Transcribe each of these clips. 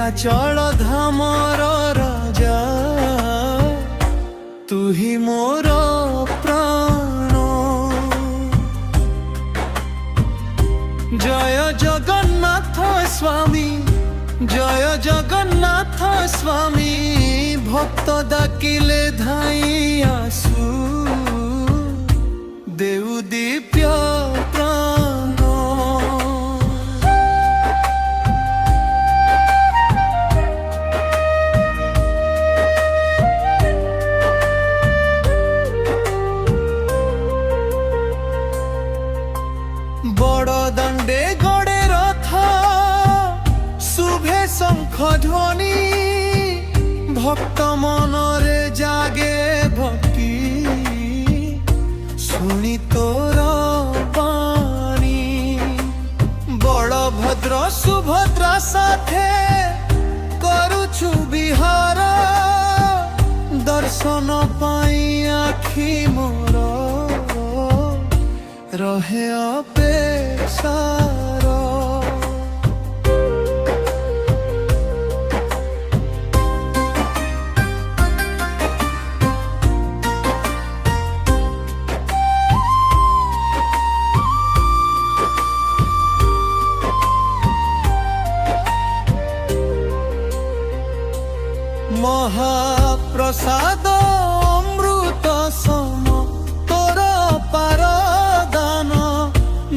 नीलाचल धामर राजा तू ही मोर प्राण। जय जगन्नाथ स्वामी जय जगन्नाथ स्वामी भक्त डाकिले धाई आसु देउ दिव्य प्राण। बड़ दंडे गड़े रथ शुभे शंख ध्वनि भक्त मनरे जागे भक्ति शुणी तोर बाणी। बलभद्र सुभद्रा साथे करुछु विहार दर्शन पाई आखि मोर रहे अपेक्षार। महाप्रसाद अमृत सम तोर पारदान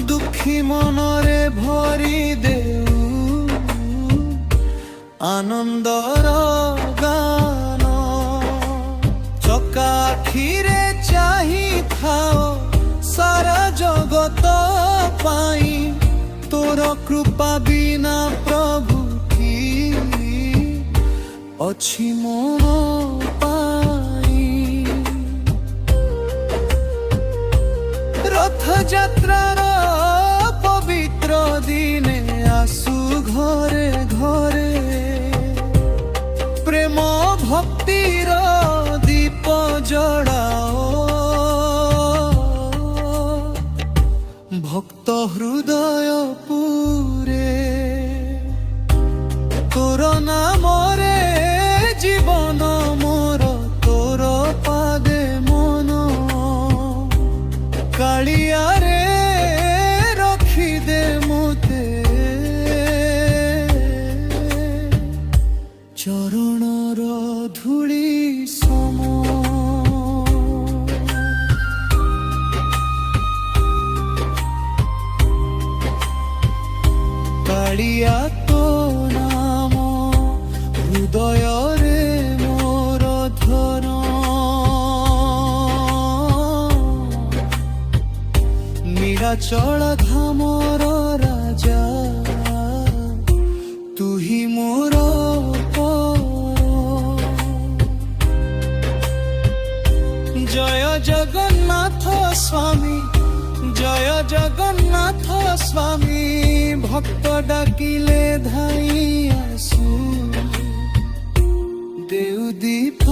दुखी मनरे भरी देउ आनंदर गान। चका आखिरे चाही थाओ सारा जगत पाई तोर कृपा बिना प्रभु अच्छी मोर पाई। रथ यात्रार पवित्र दिने आसु घरे घरे प्रेम भक्तिर दीप जड़ाओ भक्त हृदय पूरे तोर नामरे जीवन मोर तोर पादे मन कालिया रे रखी दे मोते चरणर धूली सम। कालिया तो नाम हृदय नीलाचल धामर राजा तू ही मोर जय जगन्नाथ स्वामी जय जगन्नाथ स्वामी भक्त डाकिले धाई आसु देउ दीप